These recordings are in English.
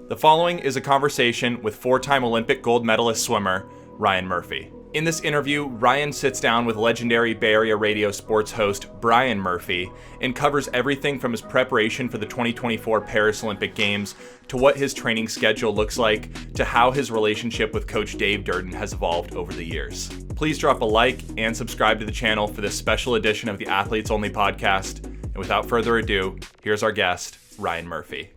The following is a conversation with four-time Olympic gold medalist swimmer Ryan Murphy. In this interview, Ryan sits down with legendary Bay Area radio sports host Brian Murphy and covers everything from his preparation for the 2024 Paris Olympic Games to what his training schedule looks like to how his relationship with Coach Dave Durden has evolved over the years. Please drop a like and subscribe to the channel for this special edition of the Athletes Only podcast. And without further ado, here's our guest, Ryan Murphy.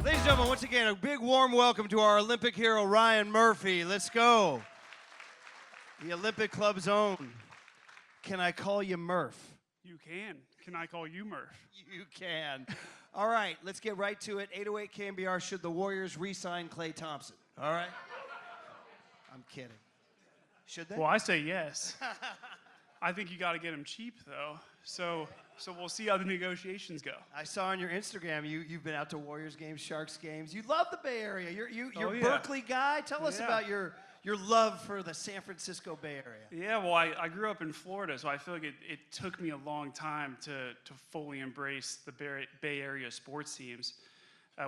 Ladies and gentlemen, once again, a big warm welcome to our Olympic hero, Ryan Murphy. Let's go. The Olympic Club's own. Can I call you Murph? You can. Can I call you Murph? You can. All right, let's get right to it. 808 KMBR, should the Warriors re-sign Klay Thompson? All right? I'm kidding. Should they? Well, I say yes. I think you got to get him cheap, though. So we'll see how the negotiations go. I saw on your Instagram you've been out to Warriors games, Sharks games. You love the Bay Area. You're a Berkeley guy. Tell us about your love for the San Francisco Bay Area. Yeah, well, I grew up in Florida, so I feel like it took me a long time to fully embrace the Bay Area sports teams.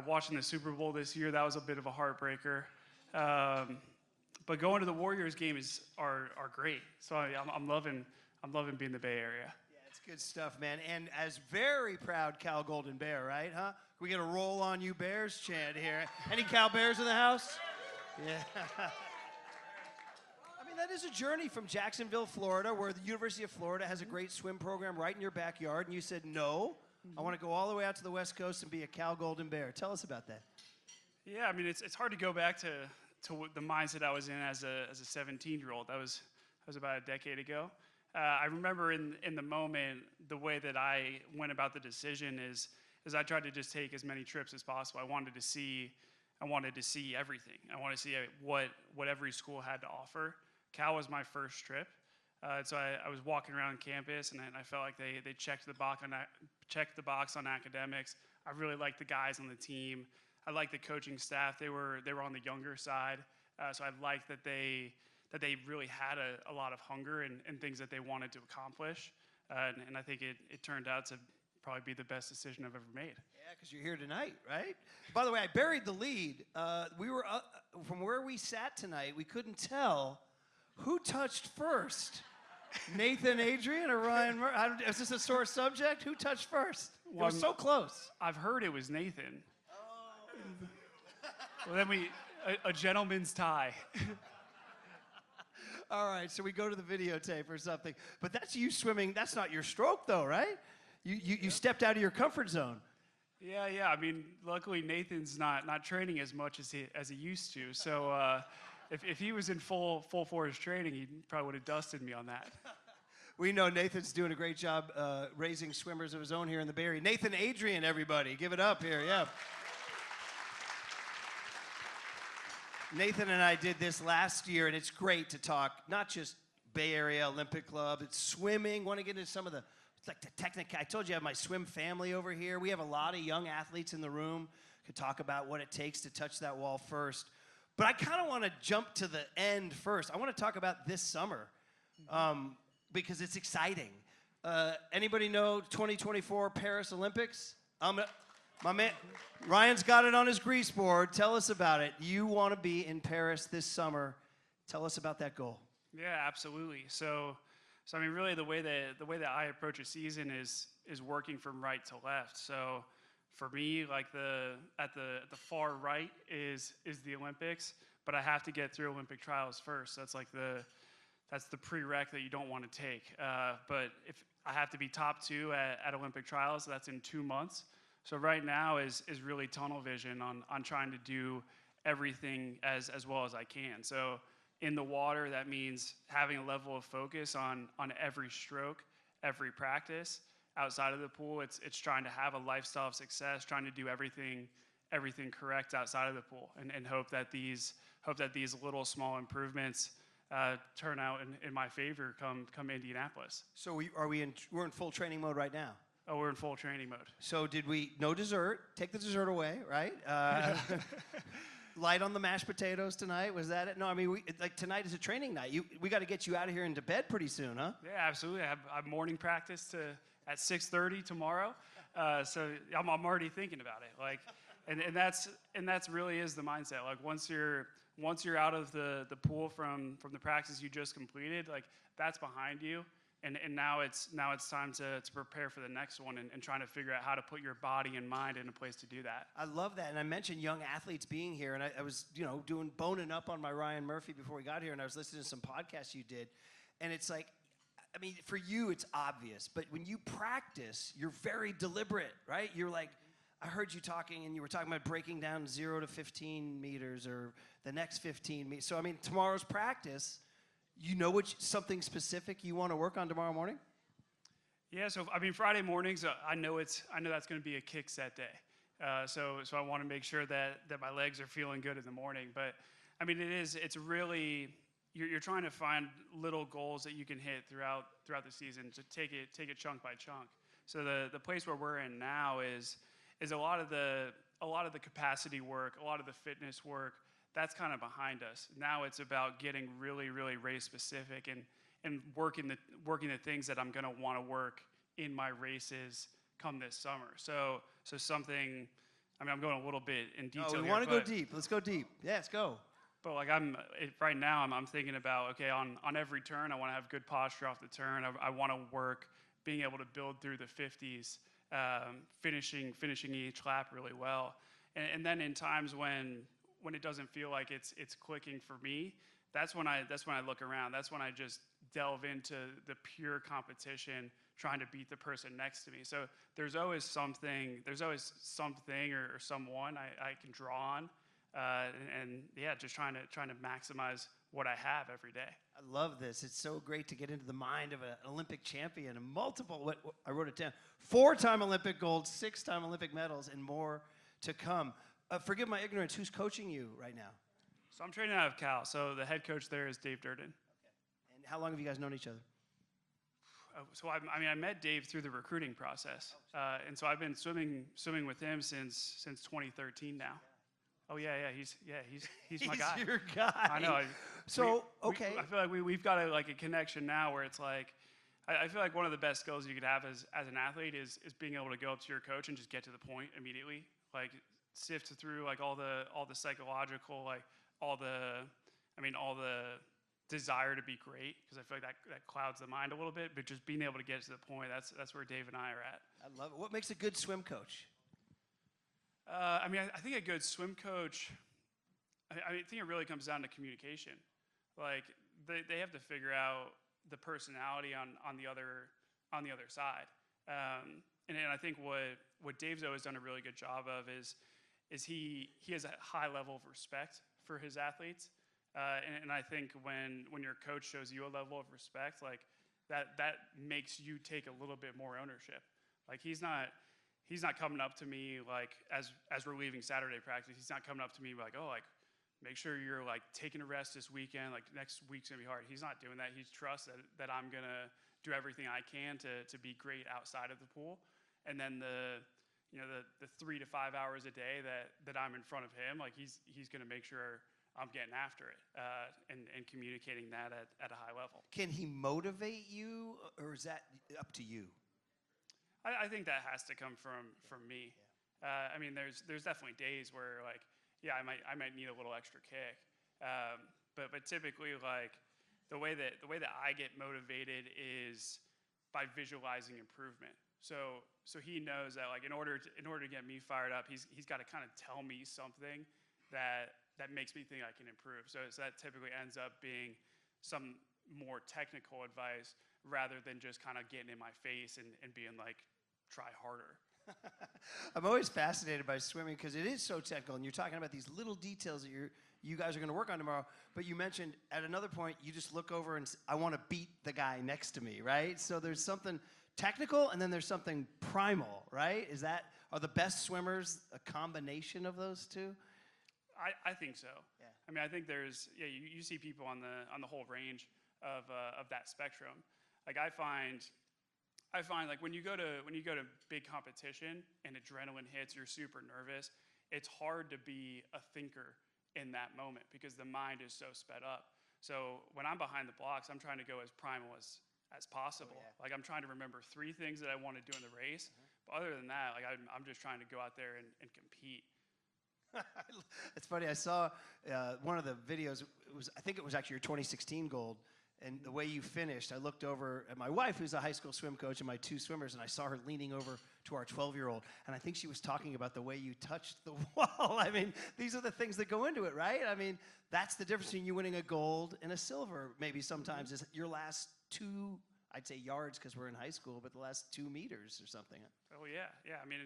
Watching the Super Bowl this year, that was a bit of a heartbreaker. But going to the Warriors games are great. So I'm loving being in the Bay Area. Good stuff, man. And as very proud Cal Golden Bear, right? Huh? We get a roll on you Bears chant here. Any Cal Bears in the house? Yeah. I mean, that is a journey from Jacksonville, Florida, where the University of Florida has a great swim program right in your backyard, and you said, no, I want to go all the way out to the West Coast and be a Cal Golden Bear. Tell us about that. Yeah, I mean, it's hard to go back to the mindset I was in as a 17-year-old. That was about a decade ago. I remember in the moment, the way that I went about the decision is I tried to just take as many trips as possible. I wanted to see everything. I wanted to see what every school had to offer. Cal was my first trip, so I was walking around campus, and I felt like they checked the box on academics. I really liked the guys on the team. I liked the coaching staff. They were on the younger side, so I liked that they really had a lot of hunger and things that they wanted to accomplish. And I think it turned out to probably be the best decision I've ever made. Yeah, because you're here tonight, right? By the way, I buried the lead. We were from where we sat tonight, we couldn't tell who touched first. Nathan, Adrian, or Ryan Murph? Is this a sore subject? Who touched first? Well, it was so close. I've heard it was Nathan. Oh. Well, then a gentleman's tie. All right, so we go to the videotape or something. But that's you swimming. That's not your stroke, though, right? You stepped out of your comfort zone. Yeah. I mean, luckily Nathan's not training as much as he used to. So if he was in full force training, he probably would have dusted me on that. We know Nathan's doing a great job raising swimmers of his own here in the Bay Area. Nathan, Adrian, everybody, give it up here. Yeah. Nathan and I did this last year, and it's great to talk, not just Bay Area Olympic Club, it's swimming. Want to get into some of the technical. I told you I have my swim family over here. We have a lot of young athletes in the room. Could talk about what it takes to touch that wall first. But I kind of want to jump to the end first. I want to talk about this summer because it's exciting. Anybody know 2024 Paris Olympics? My man, Ryan's got it on his grease board. Tell us about it. You want to be in Paris this summer. Tell us about that goal. Yeah, absolutely. So I mean, really, the way that I approach a season is working from right to left. So for me, like at the far right is the Olympics, but I have to get through Olympic trials first. That's the prereq that you don't want to take. But if I have to be top 2 at Olympic trials, that's in 2 months. So right now is really tunnel vision on trying to do everything as well as I can. So in the water, that means having a level of focus on every stroke, every practice. Outside of the pool, it's trying to have a lifestyle of success, trying to do everything correct outside of the pool, and hope that these little small improvements turn out in my favor come Indianapolis. So we're in full training mode right now? Oh, we're in full training mode. So no dessert? Take the dessert away, right? Light on the mashed potatoes tonight. Was that it? No, I mean, tonight is a training night. We got to get you out of here into bed pretty soon, huh? Yeah, absolutely. I have morning practice at 6:30 tomorrow. So I'm already thinking about it. Like, and that's really is the mindset. Like once you're out of the pool from the practice you just completed, like that's behind you. And now it's time to prepare for the next one and trying to figure out how to put your body and mind in a place to do that. I love that. And I mentioned young athletes being here, and I was, boning up on my Ryan Murphy before we got here, and I was listening to some podcasts you did. And it's like, I mean, for you, it's obvious, but when you practice, you're very deliberate, right? You're like, I heard you talking, and you were talking about breaking down 0 to 15 meters or the next 15 meters. So, I mean, tomorrow's practice, you know something specific you want to work on tomorrow morning? Yeah, so I mean Friday mornings, I know that's going to be a kick set day. So I want to make sure that my legs are feeling good in the morning. But I mean it's really you're trying to find little goals that you can hit throughout the season to take it chunk by chunk. So the place where we're in now is a lot of the capacity work, a lot of the fitness work. That's kind of behind us. Now it's about getting really, really race specific and working the things that I'm going to want to work in my races come this summer. So something, I mean, I'm going a little bit in detail here. We want to go deep. Let's go deep. Yes, go. But like right now, I'm thinking about, okay, on every turn, I want to have good posture off the turn. I want to work being able to build through the 50s, finishing each lap really well. And then in times when it doesn't feel like it's clicking for me, that's when I look around. That's when I just delve into the pure competition, trying to beat the person next to me. So there's always something or someone I can draw on, and yeah, just trying to maximize what I have every day. I love this. It's so great to get into the mind of an Olympic champion, and multiple. I wrote it down: 4-time Olympic gold, 6-time Olympic medals, and more to come. Forgive my ignorance, who's coaching you right now? So I'm training out of Cal. So the head coach there is Dave Durden. Okay. And how long have you guys known each other? So I met Dave through the recruiting process, and so I've been swimming with him since 2013 now. Oh yeah, he's my guy. He's your guy. I know. Okay. I feel like we've got a connection now where it's like, I feel like one of the best skills you could have as an athlete is being able to go up to your coach and just get to the point immediately, like sift through like all the psychological, like all the desire to be great, because I feel like that clouds the mind a little bit, but just being able to get to the point, that's where Dave and I are at. I love it. What makes a good swim coach? I think a good swim coach, I think it really comes down to communication. Like they have to figure out the personality on the other side. And I think what Dave's always done a really good job of is he has a high level of respect for his athletes. And I think when your coach shows you a level of respect, like that makes you take a little bit more ownership. Like he's not coming up to me like as we're leaving Saturday practice, he's not coming up to me like, oh, like make sure you're like taking a rest this weekend, like next week's gonna be hard. He's not doing that. He trusts that I'm gonna do everything I can to be great outside of the pool. And then the 3 to 5 hours a day that I'm in front of him, like he's gonna make sure I'm getting after it and communicating that at a high level. Can he motivate you, or is that up to you? I think that has to come from me. Yeah. There's definitely days where like, yeah, I might need a little extra kick, but typically like the way that I get motivated is by visualizing improvement. So he knows that like in order to get me fired up, he's got to kind of tell me something that makes me think I can improve. So that typically ends up being some more technical advice rather than just kind of getting in my face and being like, try harder. I'm always fascinated by swimming because it is so technical, and you're talking about these little details that you guys are going to work on tomorrow. But you mentioned at another point you just look over and I want to beat the guy next to me, right? So there's something technical and then there's something primal, right? Are the best swimmers a combination of those two? I think so. Yeah. I think you see people on the whole range of that spectrum. Like I find like when you go to big competition and adrenaline hits, you're super nervous. It's hard to be a thinker in that moment because the mind is so sped up. So when I'm behind the blocks, I'm trying to go as primal as possible. Oh, yeah. Like I'm trying to remember 3 things that I want to do in the race, But other than that, like I'm just trying to go out there and compete. It's funny. I saw one of the videos. I think it was actually your 2016 gold. And the way you finished, I looked over at my wife, who's a high school swim coach, and my 2 swimmers, and I saw her leaning over to our 12-year-old. And I think she was talking about the way you touched the wall. I mean, these are the things that go into it, right? I mean, that's the difference between you winning a gold and a silver, maybe sometimes, is your last 2, I'd say yards because we're in high school, but the last 2 meters or something. Oh, yeah. I mean,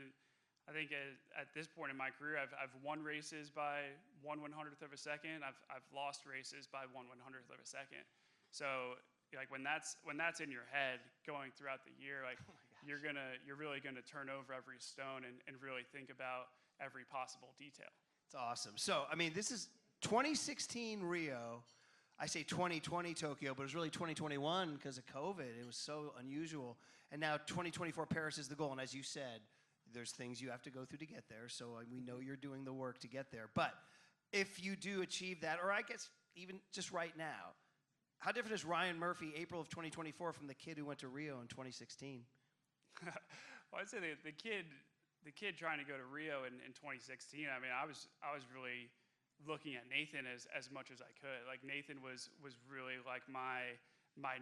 I think at this point in my career, I've won races by 1/100th of a second. I've lost races by 1/100th of a second. So like when that's in your head going throughout the year, like you're really gonna turn over every stone and really think about every possible detail. It's awesome. So I mean, this is 2016 Rio. I say 2020 Tokyo, but it was really 2021 because of COVID. It was so unusual. And now 2024 Paris is the goal. And as you said, there's things you have to go through to get there. So we know you're doing the work to get there. But if you do achieve that, or I guess even just right now, how different is Ryan Murphy, April of 2024, from the kid who went to Rio in 2016? Well, I'd say the kid trying to go to Rio in 2016. I mean, I was really looking at Nathan as much as I could. Like Nathan was really like my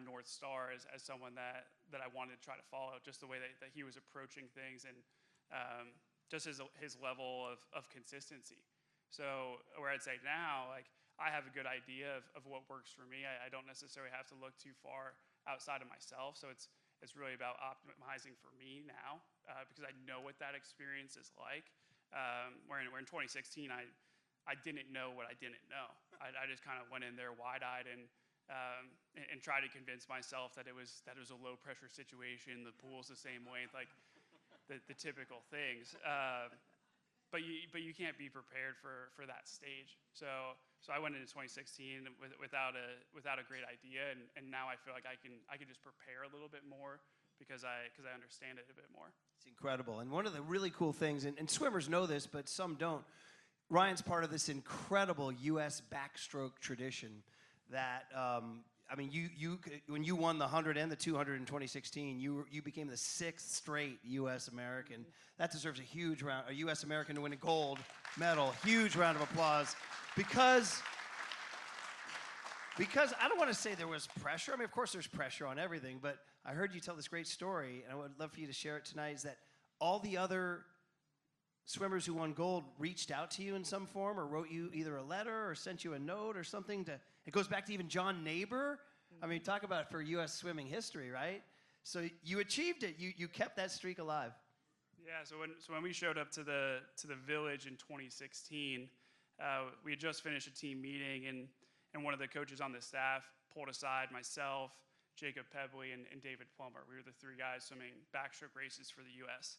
North Star as someone that I wanted to try to follow. Just the way that he was approaching things and just his level of consistency. So where I'd say now, like, I have a good idea of what works for me. I don't necessarily have to look too far outside of myself. So it's really about optimizing for me now because I know what that experience is like. Where in 2016, I didn't know what I didn't know. I just kind of went in there wide-eyed and tried to convince myself that it was a low-pressure situation. The pool's the same length, like the typical things. But you can't be prepared for that stage. So I went into 2016 without a great idea, and now I feel like I can just prepare a little bit more because I understand it a bit more. It's incredible. And one of the really cool things, and swimmers know this, but some don't, Ryan's part of this incredible US backstroke tradition that, I mean, you when you won the 100 and the 200 in 2016, you became the 6th straight U.S. American. That deserves a huge round, a U.S. American to win a gold medal. Huge round of applause, because I don't want to say there was pressure. I mean, of course there's pressure on everything, but I heard you tell this great story, and I would love for you to share it tonight, is that all the other swimmers who won gold reached out to you in some form or wrote you either a letter or sent you a note or something to, it goes back to even John Neighbor. I mean, talk about it for U.S. swimming history, right? So you achieved it. You kept that streak alive. Yeah, so when we showed up to the village in 2016, we had just finished a team meeting, and one of the coaches on the staff pulled aside myself, Jacob Pebley, and David Plummer. We were the 3 guys swimming backstroke races for the U.S.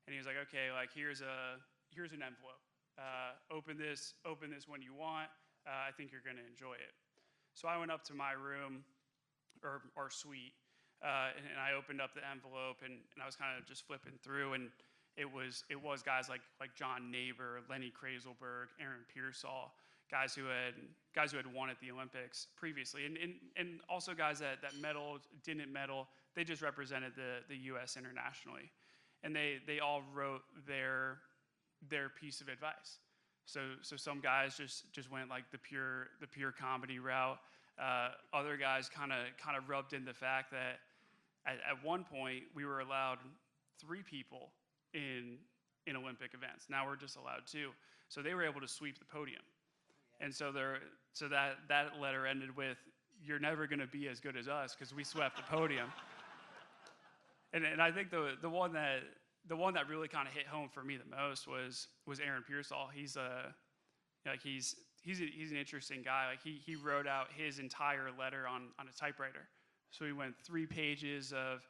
And he was like, okay, like here's an envelope. Open this when you want. I think you're gonna enjoy it. So I went up to my room, or our suite, and I opened up the envelope, and I was kind of just flipping through, and it was guys like John Neighbor, Lenny Kraselberg, Aaron Pearsall, guys who had won at the Olympics previously, and also guys that medaled, didn't medal. They just represented the U.S. internationally. And they all wrote their piece of advice. So some guys just went like the pure comedy route. Other guys kind of rubbed in the fact that at one point we were allowed 3 people in Olympic events. Now we're just allowed 2. So they were able to sweep the podium. And so that letter ended with, "You're never going to be as good as us because we swept the podium." And I think the one that really kind of hit home for me the most was Aaron Pearsall. He's an interesting guy. Like he wrote out his entire letter on a typewriter. So he went 3 pages of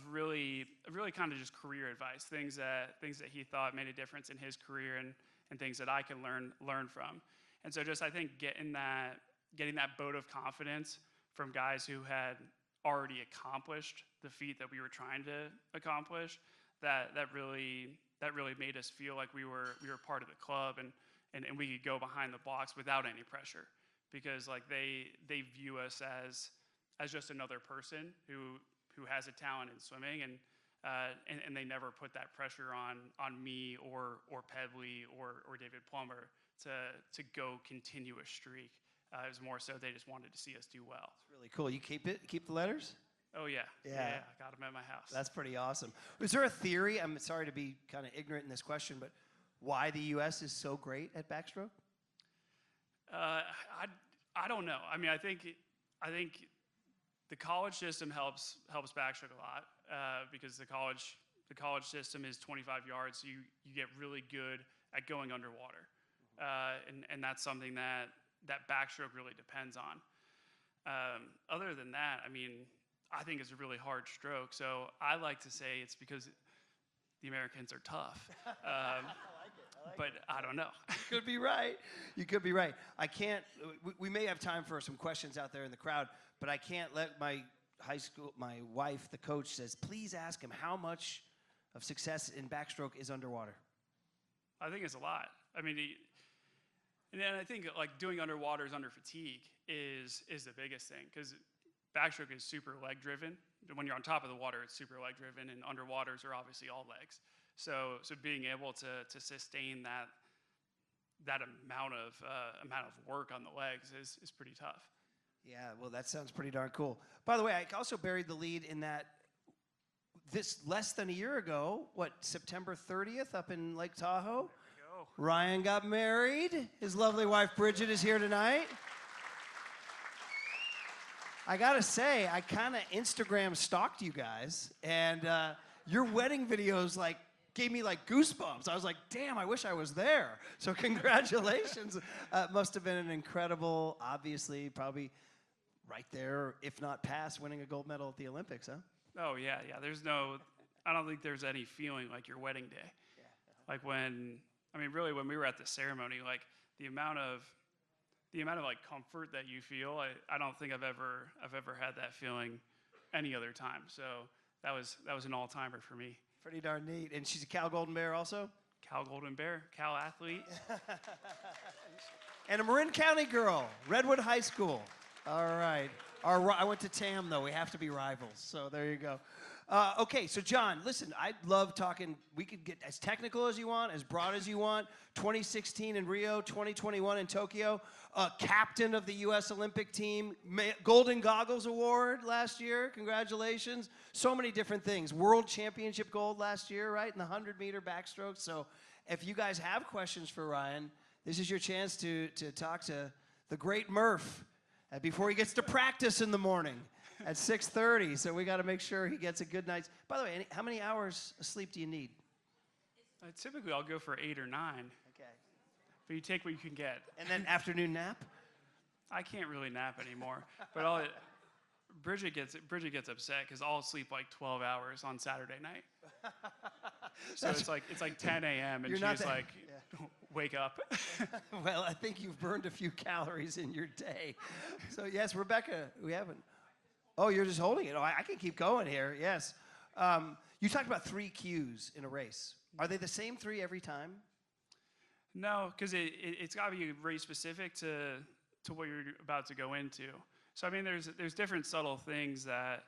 really kind of just career advice, things that he thought made a difference in his career and things that I can learn from. And so just I think getting that boat of confidence from guys who had already accomplished the feat that we were trying to accomplish, that really made us feel like we were part of the club and we could go behind the blocks without any pressure, because like they view us as just another person who has a talent in swimming, and and they never put that pressure on me or Pedley or David Plummer to go continue a streak. It was more so they just wanted to see us do well. It's really cool. You keep the letters? Oh, yeah. Yeah. I got them at my house. That's pretty awesome. Is there a theory, I'm sorry to be kind of ignorant in this question, but why the U.S. is so great at backstroke? I don't know. I mean, I think the college system helps backstroke a lot because the college system is 25 yards, so you get really good at going underwater, and that's something that backstroke really depends on. Other than that, I mean, I think it's a really hard stroke, so I like to say it's because the Americans are tough. But I don't know. You could be right. You could be right. I can't, we may have time for some questions out there in the crowd, but I can't let my wife, the coach, says, please ask him how much of success in backstroke is underwater. I think it's a lot. I mean, and then I think like doing underwaters under fatigue is the biggest thing, because backstroke is super leg driven. When you're on top of the water, it's super leg driven, and underwaters are obviously all legs. So being able to sustain that amount of work on the legs is pretty tough. Yeah, well, that sounds pretty darn cool. By the way, I also buried the lead in that this less than a year ago, September 30th up in Lake Tahoe? There we go. Ryan got married. His lovely wife, Bridget, is here tonight. I gotta say, I kind of Instagram stalked you guys, and your wedding videos gave me goosebumps. I was like, damn, I wish I was there. So congratulations. Must have been an incredible, obviously, probably right there, if not past, winning a gold medal at the Olympics, huh? Oh, yeah. I don't think there's any feeling like your wedding day. Yeah. When we were at the ceremony, the amount of comfort that you feel, I don't think I've ever had that feeling any other time. So that was an all-timer for me. Pretty darn neat. And she's a Cal Golden Bear also? Cal Golden Bear, Cal athlete. And a Marin County girl, Redwood High School. All right. I went to TAM, though. We have to be rivals. So there you go. Okay, so John, listen, I love talking. We could get as technical as you want, as broad as you want. 2016 in Rio, 2021 in Tokyo. Captain of the U.S. Olympic team. Golden Goggles Award last year. Congratulations. So many different things. World Championship gold last year, right, in the 100-meter backstroke. So if you guys have questions for Ryan, this is your chance to talk to the great Murph before he gets to practice in the morning at 6:30. So we got to make sure he gets a good night's. By the way, how many hours of sleep do you need? Typically, I'll go for 8 or 9. Okay. But you take what you can get. And then afternoon nap? I can't really nap anymore. But Bridget gets upset because I'll sleep 12 hours on Saturday night. So it's like 10 a.m. and she's like, wake up. Well, I think you've burned a few calories in your day. So yes, Rebecca, we haven't. Oh, you're just holding it. Oh, I can keep going here. Yes. You talked about 3 cues in a race. Are they the same 3 every time? No, because it's got to be race specific to what you're about to go into. So I mean, there's different subtle things that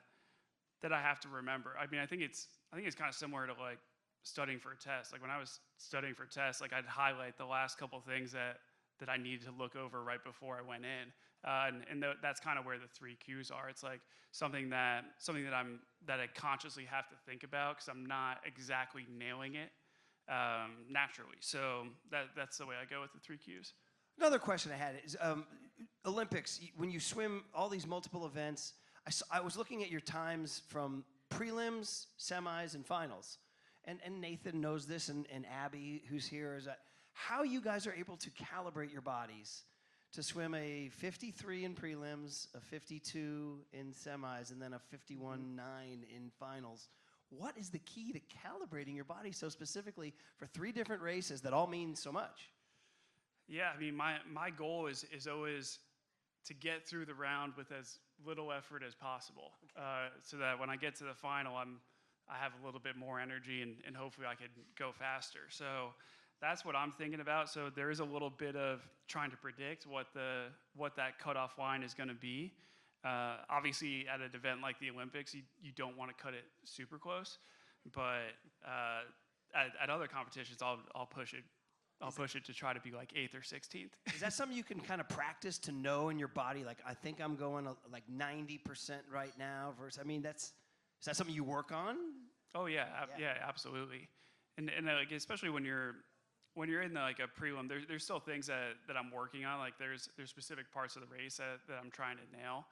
I have to remember. I mean, I think it's kind of similar to studying for a test. When I was studying for tests, I'd highlight the last couple things that I needed to look over right before I went in. And that's kind of where the 3 cues are. It's something that I consciously have to think about because I'm not exactly nailing it naturally. So that's the way I go with the 3 cues. Another question I had is Olympics. When you swim all these multiple events, I was looking at your times from prelims, semis, and finals. And Nathan knows this, and Abby, who's here, is that how you guys are able to calibrate your bodies to swim a 53 in prelims, a 52 in semis, and then a 51.9 in finals. What is the key to calibrating your body so specifically for 3 different races that all mean so much? Yeah, I mean, my goal is always to get through the round with as little effort as possible, so that when I get to the final, I have a little bit more energy and hopefully I can go faster. So that's what I'm thinking about. So there is a little bit of trying to predict what that cutoff line is going to be. Obviously, at an event like the Olympics, you don't want to cut it super close. but at other competitions, I'll push it. I'll push it to try to be like 8th or 16th. Is that something you can kind of practice to know in your body? Like, I think I'm going like 90% right now versus, I mean, is that something you work on? Oh yeah, yeah, absolutely. And like, especially when you're in like a prelim, there's still things that I'm working on. Like there's specific parts of the race that I'm trying to nail.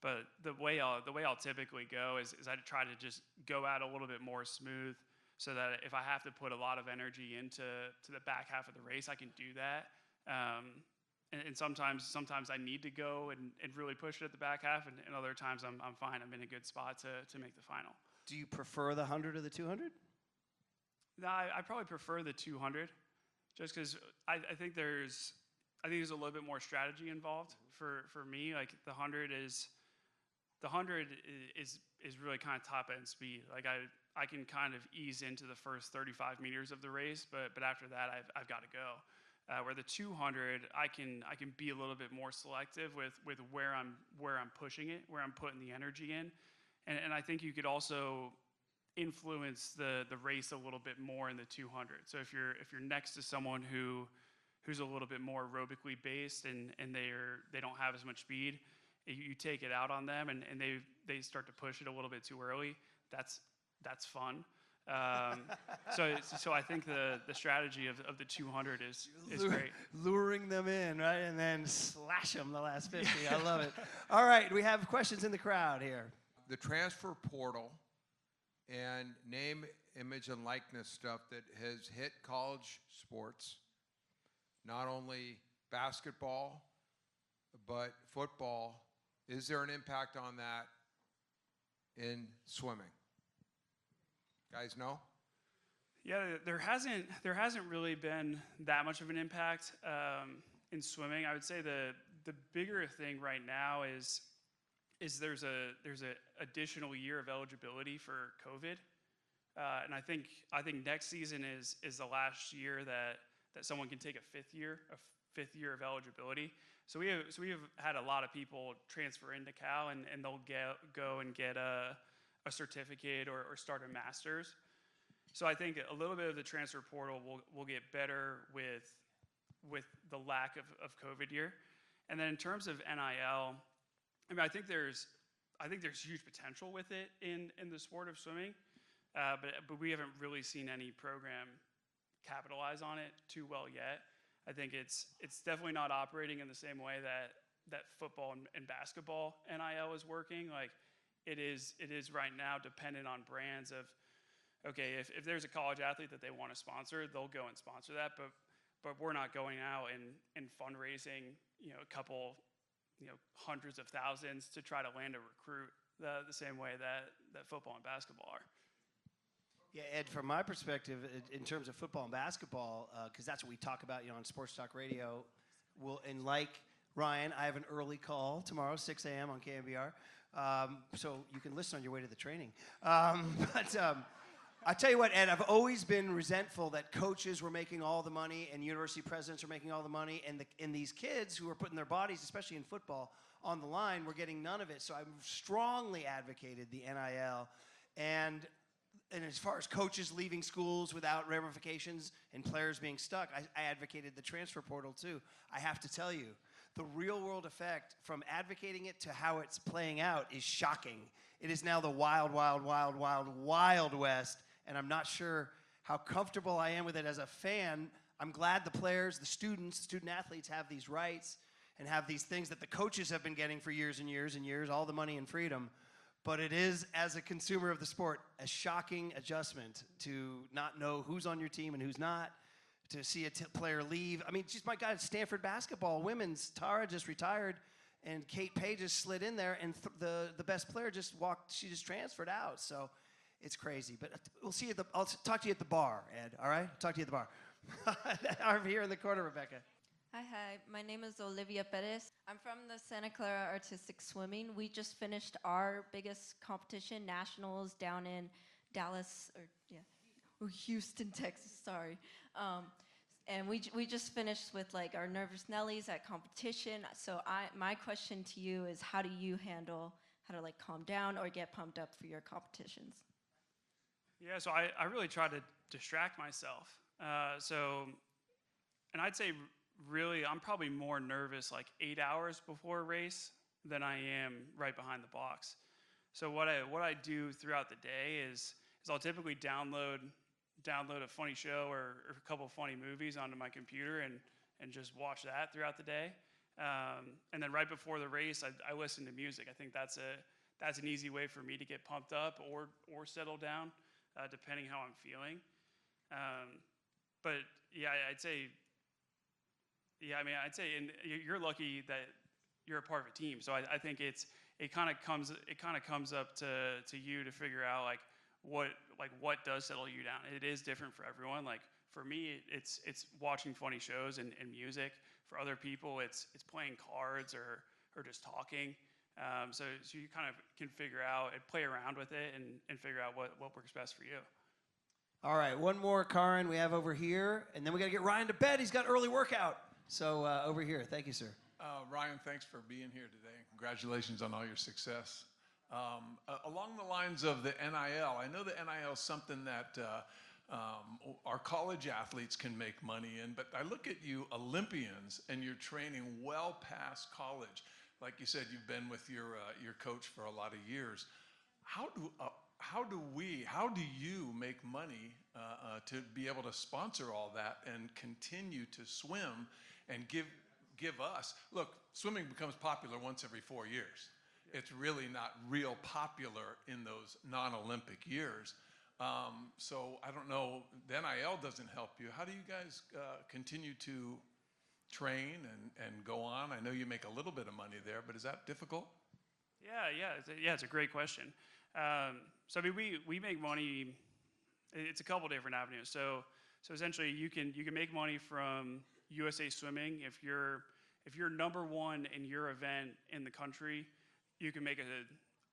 But the way I'll typically go is I try to just go out a little bit more smooth, so that if I have to put a lot of energy into the back half of the race, I can do that. And sometimes I need to go and really push it at the back half, and other times I'm fine. I'm in a good spot to make the final. Do you prefer the 100 or the 200? No, I probably prefer the 200, just because I think there's a little bit more strategy involved for me. Like the 100 is really kind of top end speed. Like I can kind of ease into the first 35 meters of the race, but after that I've got to go. Where the 200, I can be a little bit more selective with where I'm pushing it, where I'm putting the energy in, and I think you could also influence the race a little bit more in the 200. So if you're next to someone who's a little bit more aerobically based and they don't have as much speed, you take it out on them and they start to push it a little bit too early. That's fun. So I think the strategy of the 200 is great. Luring them in, right? And then slash them the last 50. I love it. All right, we have questions in the crowd here. The transfer portal and name, image, and likeness stuff that has hit college sports, not only basketball, but football. Is there an impact on that in swimming? Guys know? Yeah, there hasn't really been that much of an impact in swimming. I would say the bigger thing right now is there's a additional year of eligibility for COVID, and I think next season is the last year that someone can take a fifth year of eligibility. So we have had a lot of people transfer into Cal and they'll go and get a certificate or start a master's. So I think a little bit of the transfer portal will get better with the lack of COVID year. And then in terms of NIL, I mean, I think there's huge potential with it in the sport of swimming, but we haven't really seen any program capitalize on it too well yet. I think it's definitely not operating in the same way that football and basketball NIL is working. Like it is right now dependent on brands of, okay, if there's a college athlete that they want to sponsor, they'll go and sponsor that, but we're not going out and fundraising, a couple, hundreds of thousands to try to land a recruit the same way that football and basketball are. Yeah, Ed, from my perspective, in terms of football and basketball, because that's what we talk about, on Sports Talk Radio. And like Ryan, I have an early call tomorrow, 6 a.m. on KMBR, so you can listen on your way to the training. I tell you what, Ed, I've always been resentful that coaches were making all the money and university presidents were making all the money, and these kids who are putting their bodies, especially in football, on the line were getting none of it. So I've strongly advocated the NIL. And as far as coaches leaving schools without ramifications and players being stuck, I advocated the transfer portal too. I have to tell you, the real world effect from advocating it to how it's playing out is shocking. It is now the wild, wild, wild, wild, wild west, and I'm not sure how comfortable I am with it as a fan. I'm glad the players, the students, the student athletes have these rights and have these things that the coaches have been getting for years and years and years, all the money and freedom. But it is, as a consumer of the sport, a shocking adjustment to not know who's on your team and who's not, to see a player leave. I mean, just my God, Stanford basketball, women's, Tara just retired, and Kate Page just slid in there, and the best player just walked, she just transferred out. So it's crazy. But we'll see you I'll talk to you at the bar, Ed, all right? Talk to you at the bar. Over here in the corner, Rebecca. Hi. My name is Olivia Perez. I'm from the Santa Clara Artistic Swimming. We just finished our biggest competition, nationals, down in Dallas, or Houston, Texas, sorry. And we just finished with like our Nervous Nellies at competition. So my question to you is, how do you handle how to like calm down or get pumped up for your competitions? Yeah, so I really try to distract myself. And I'd say really I'm probably more nervous like 8 hours before a race than I am right behind the box. So what I do throughout the day is I'll typically download a funny show or a couple of funny movies onto my computer and just watch that throughout the day. And then right before the race, I listen to music. I think that's an easy way for me to get pumped up or settle down, depending how I'm feeling. But yeah, I'd say and you're lucky that you're a part of a team. So I think it kind of comes up to you to figure out what does settle you down. It is different for everyone. Like for me, it's watching funny shows and music. For other people, it's playing cards or just talking. So you kind of can figure out and play around with it and figure out what works best for you. All right, one more, Karin, we have over here, and then we got to get Ryan to bed. He's got early workout. So over here, thank you, sir. Ryan, thanks for being here today. Congratulations on all your success. Along the lines of the NIL, I know the NIL is something that our college athletes can make money in, but I look at you Olympians and you're training well past college. Like you said, you've been with your coach for a lot of years. How do you make money to be able to sponsor all that and continue to swim and give us, look, swimming becomes popular once every 4 years. It's really not real popular in those non-Olympic years. So I don't know, the NIL doesn't help you. How do you guys continue to train and go on? I know you make a little bit of money there, but is that difficult? It's a great question. So I mean, we make money. It's a couple different avenues. So essentially, you can make money from USA Swimming. If you're number one in your event in the country, you can make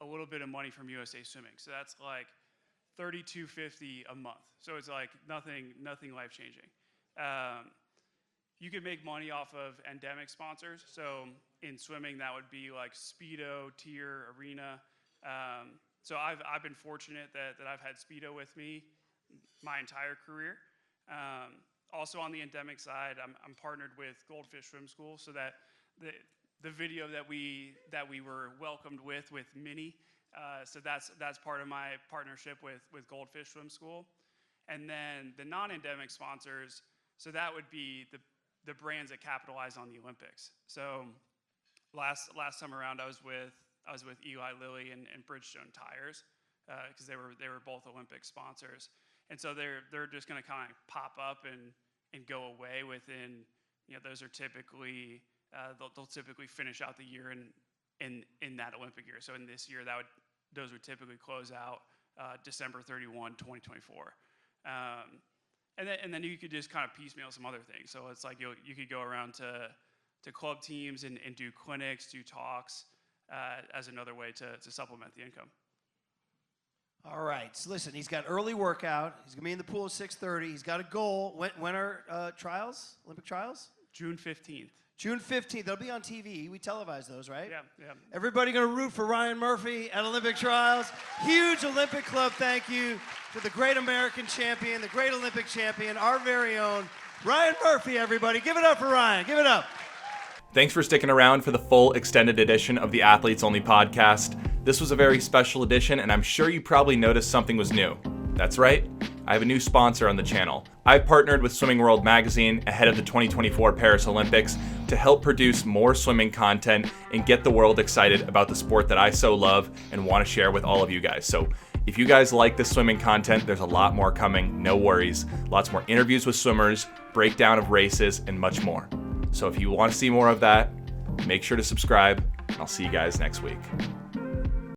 a little bit of money from USA Swimming. So that's like $32.50 a month. So it's like nothing life changing. You can make money off of endemic sponsors. So in swimming, that would be like Speedo, Tier, Arena. So I've been fortunate that I've had Speedo with me my entire career. Also on the endemic side, I'm partnered with Goldfish Swim School, so that the video that we were welcomed with Minnie, so that's part of my partnership with Goldfish Swim School. And then the non-endemic sponsors, so that would be the brands that capitalize on the Olympics. So last time around, I was with Eli Lilly and Bridgestone tires, because they were both Olympic sponsors. And so they're just going to kind of pop up and go away within, those are typically, they'll typically finish out the year in that Olympic year. So in this year, those would typically close out December 31, 2024. And then you could just kind of piecemeal some other things. So it's like you could go around to club teams and do clinics, do talks as another way to supplement the income. All right. So listen, he's got early workout. He's going to be in the pool at 6:30. He's got a goal. When are trials, Olympic trials? June 15th. June 15th. They'll be on TV. We televise those, right? Yeah. Everybody going to root for Ryan Murphy at Olympic trials. Huge Olympic Club thank you to the great American champion, the great Olympic champion, our very own Ryan Murphy, everybody. Give it up for Ryan. Give it up. Thanks for sticking around for the full extended edition of the Athletes Only podcast. This was a very special edition, and I'm sure you probably noticed something was new. That's right, I have a new sponsor on the channel. I've partnered with Swimming World magazine ahead of the 2024 Paris Olympics to help produce more swimming content and get the world excited about the sport that I so love and want to share with all of you guys. So if you guys like this swimming content, there's a lot more coming, no worries. Lots more interviews with swimmers, breakdown of races, and much more. So if you want to see more of that, make sure to subscribe, and I'll see you guys next week.